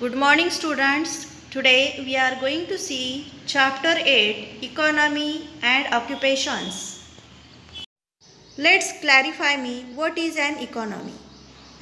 Good morning students. Today we are going to see chapter 8 Economy and Occupations. Let's clarify me what is an economy.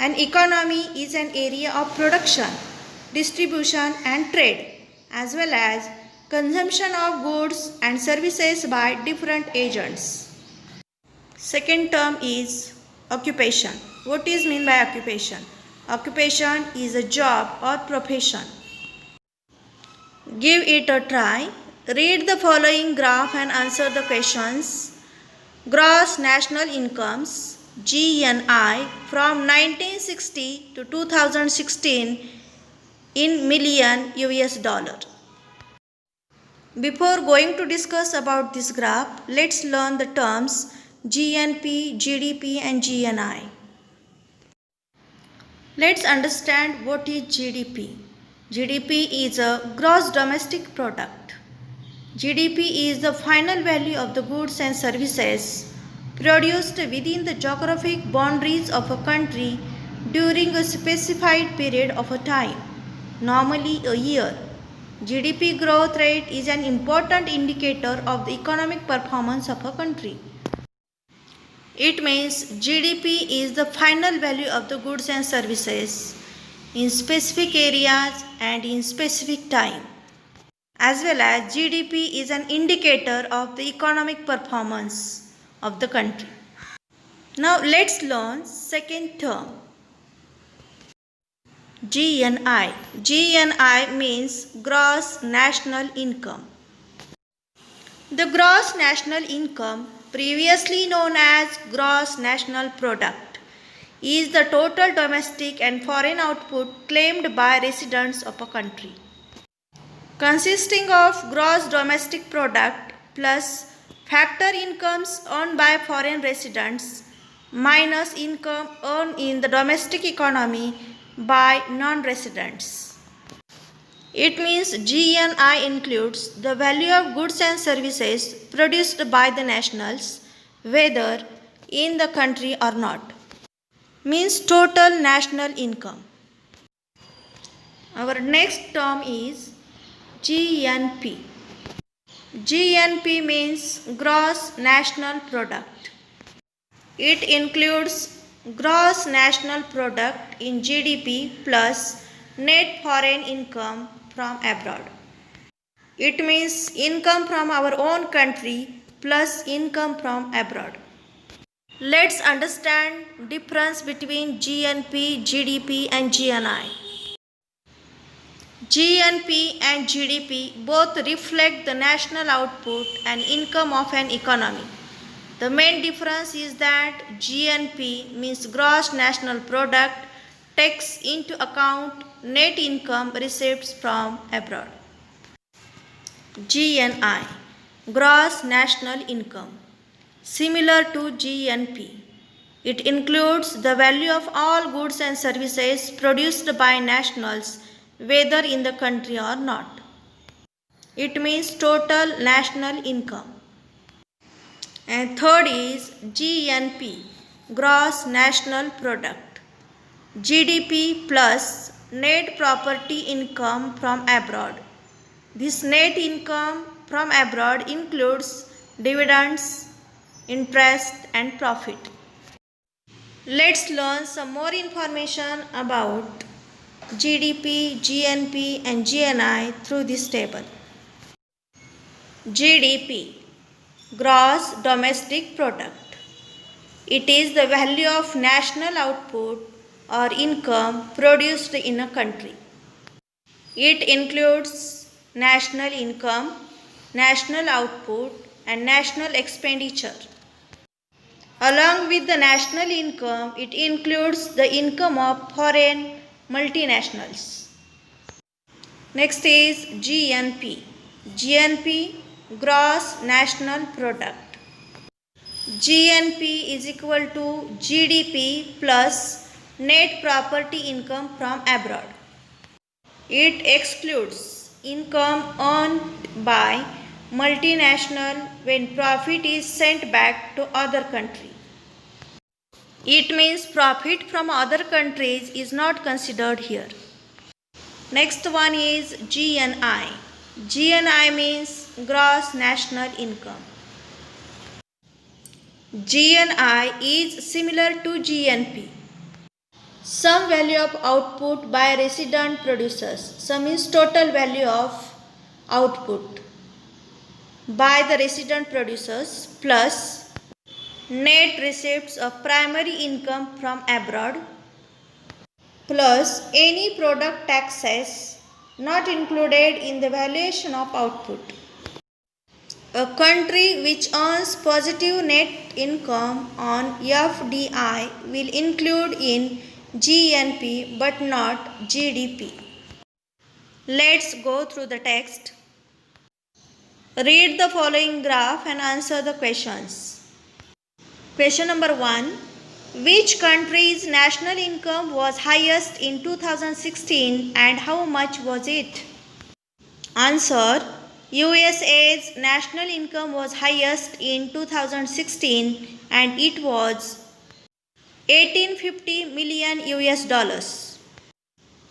An economy is an area of production, distribution and trade as well as consumption of goods and services by different agents. Second term is occupation. What is mean by occupation? Occupation is a job or profession. Give it a try. Read the following graph and answer the questions. Gross national incomes GNI from 1960 to 2016 in million US dollar. Before going to discuss about this graph, let's learn the terms GNP, GDP and GNI. Let's understand what is GDP. GDP is a gross domestic product. GDP is the final value of the goods and services produced within the geographic boundaries of a country during a specified period of a time, normally a year. GDP growth rate is an important indicator of the economic performance of a country. It means GDP is the final value of the goods and services in specific areas and in specific time. As well as GDP is an indicator of the economic performance of the country. Now let's learn second term. GNI. GNI means gross national income. The gross national income, previously known as gross national product, is the total domestic and foreign output claimed by residents of a country, consisting of gross domestic product plus factor incomes earned by foreign residents minus income earned in the domestic economy by non-residents. It means GNI includes the value of goods and services produced by the nationals, whether in the country or not. Means total national income. Our next term is GNP. GNP means gross national product. It includes gross national product in GDP plus net foreign income from abroad. It means income from our own country plus income from abroad. Let's understand difference between GNP, GDP and GNI. GNP and GDP both reflect the national output and income of an economy. The main difference is that GNP means gross national product takes into account net income receipts from abroad. GNI, gross national income, similar to GNP. It includes the value of all goods and services produced by nationals, whether in the country or not. It means total national income. And third is GNP, gross national product. GDP plus net property income from abroad. This net income from abroad includes dividends, interest and profit. Let's learn some more information about GDP, GNP and GNI through this table. GDP, gross domestic product. It is the value of national output or income produced in a country. It includes national income, national output and national expenditure. Along with the national income, it includes the income of foreign multinationals. Next is GNP. GNP, gross national product. GNP is equal to GDP plus net property income from abroad. It excludes income earned by multinational when profit is sent back to other country. It means profit from other countries is not considered here. Next one is GNI. GNI means gross national income. GNI is similar to GNP. Sum value of output by resident producers. Sum is total value of output by the resident producers plus net receipts of primary income from abroad plus any product taxes not included in the valuation of output. A country which earns positive net income on FDI will include in GNP but not GDP. Let's go through the text. Read the following graph and answer the questions. Question number 1. Which country's national income was highest in 2016 and how much was it? Answer. USA's national income was highest in 2016 and it was 1850 million US dollars.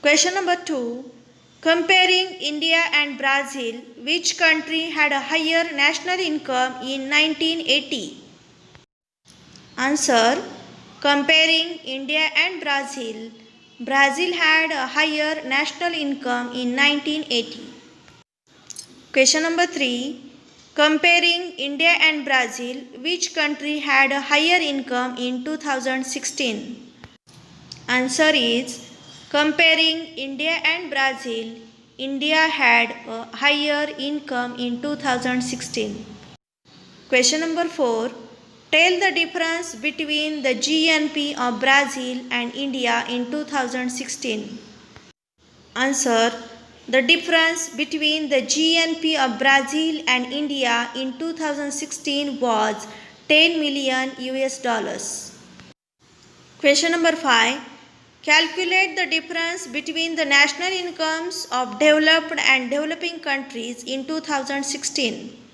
Question number 2. Comparing India and Brazil, which country had a higher national income in 1980? Answer. Comparing India and Brazil, Brazil had a higher national income in 1980. Question number 3. Comparing India and Brazil, which country had a higher income in 2016? Answer is, comparing India and Brazil, India had a higher income in 2016. Question number 4. Tell the difference between the GNP of Brazil and India in 2016. Answer. The difference between the GNP of Brazil and India in 2016 was 10 million US dollars. Question number 5. Calculate the difference between the national incomes of developed and developing countries in 2016.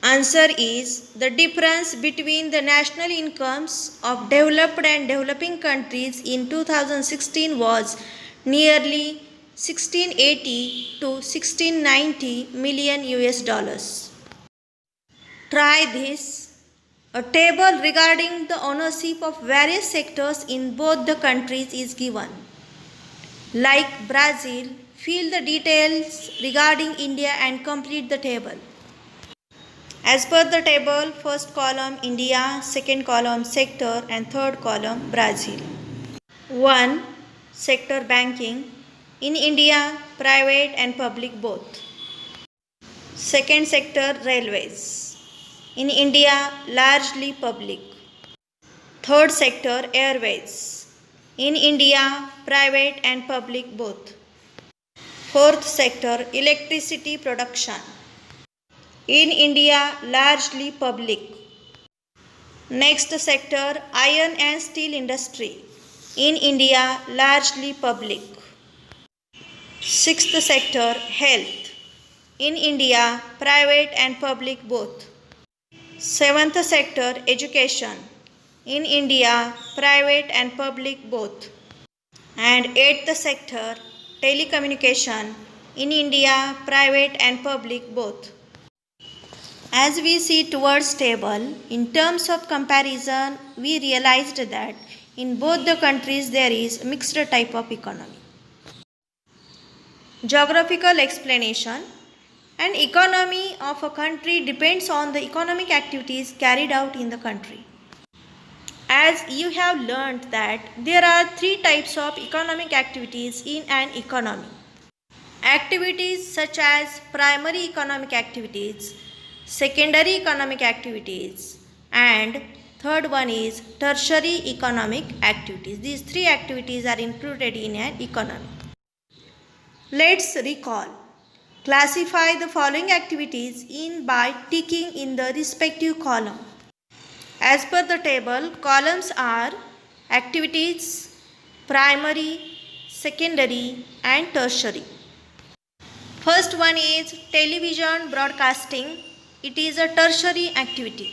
Answer is, the difference between the national incomes of developed and developing countries in 2016 was nearly 1680 to 1690 million US dollars. Try this. A table regarding the ownership of various sectors in both the countries is given. Like Brazil, fill the details regarding India and complete the table. As per the table, first column India, second column sector and third column Brazil. 1. Sector banking. In India, private and public both. Second sector railways. In India, largely public. Third sector airways. In India, private and public both. Fourth sector electricity production. In India, largely public. Next sector iron and steel industry. In India, largely public. Sixth sector health. In India, private and public both. Seventh sector education. In India, private and public both. And eighth sector telecommunication. In India, private and public both. As we see towards table, in terms of comparison, we realized that in both the countries there is mixed type of economy. Geographical explanation. An economy of a country depends on the economic activities carried out in the country. As you have learnt that there are three types of economic activities in an economy. Activities such as primary economic activities, secondary economic activities, and third one is tertiary economic activities. These three activities are included in an economy. Let's recall. Classify the following activities in by ticking in the respective column. As per the table, columns are activities, primary, secondary, and tertiary. First one is television broadcasting. It is a tertiary activity.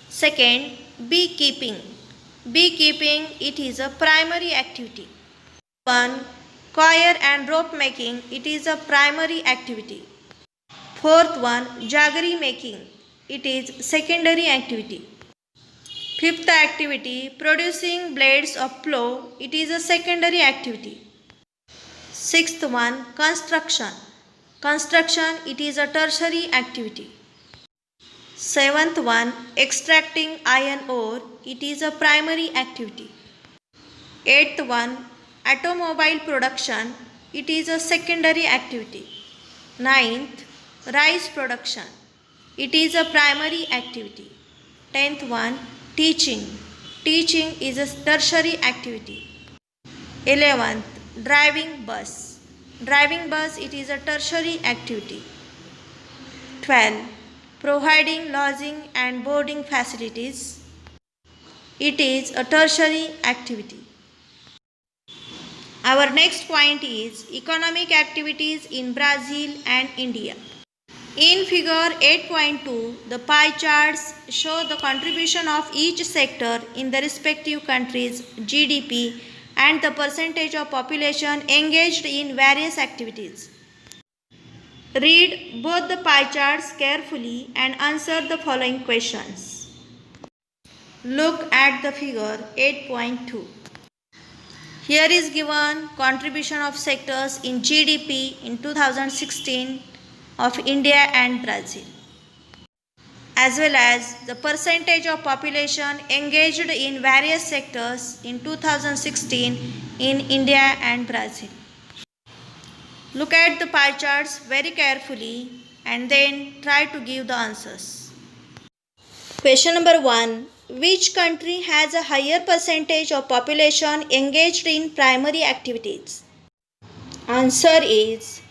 Second, beekeeping. Beekeeping, it is a primary activity. One, Choir and rope making, it is a primary activity. Fourth one, jaggery making, it is secondary activity. Fifth activity, producing blades of plough, it is a secondary activity. Sixth one, construction. Construction, it is a tertiary activity. Seventh one, extracting iron ore, it is a primary activity. Eighth one, automobile production, it is a secondary activity. Ninth, rice production, it is a primary activity. 10th one, teaching. Teaching is a tertiary activity. 11th, driving bus. Driving bus, it is a tertiary activity. 12. Providing lodging and boarding facilities, it is a tertiary activity. Our next point is economic activities in Brazil and India. In figure 8.2, the pie charts show the contribution of each sector in the respective country's GDP and the percentage of population engaged in various activities. Read both the pie charts carefully and answer the following questions. Look at the figure 8.2. Here is given contribution of sectors in GDP in 2016 of India and Brazil, as well as the percentage of population engaged in various sectors in 2016 in India and Brazil. Look at the pie charts very carefully and then try to give the answers. Question number 1. Which country has a higher percentage of population engaged in primary activities? Answer is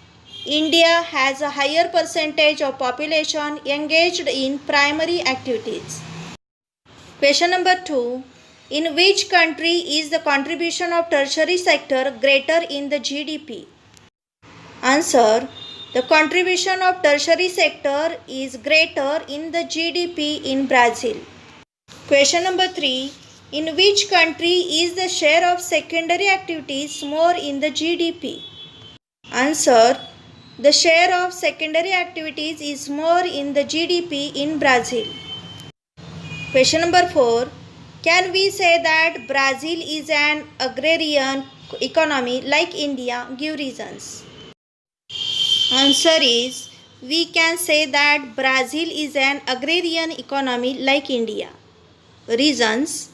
India has a higher percentage of population engaged in primary activities. Question number 2. In which country is the contribution of tertiary sector greater in the GDP? Answer. The contribution of tertiary sector is greater in the GDP in Brazil. Question number 3. In which country is the share of secondary activities more in the GDP? Answer. The share of secondary activities is more in the GDP in Brazil. Question number 4. Can we say that Brazil is an agrarian economy like India? Give reasons. Answer is we can say that Brazil is an agrarian economy like India. Reasons.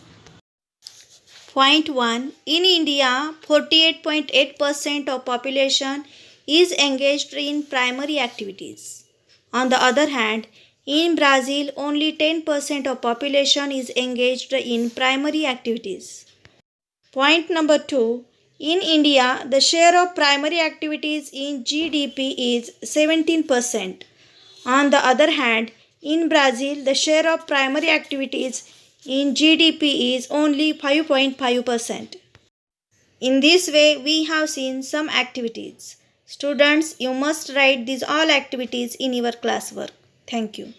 Point 1. In India, 48.8% of population is engaged in primary activities. On the other hand, in Brazil, only 10% of population is engaged in primary activities. Point number 2. In India, the share of primary activities in GDP is 17%. On the other hand, in Brazil, the share of primary activities in GDP is only 5.5%. In this way, we have seen some activities. Students, you must write these all activities in your classwork. Thank you.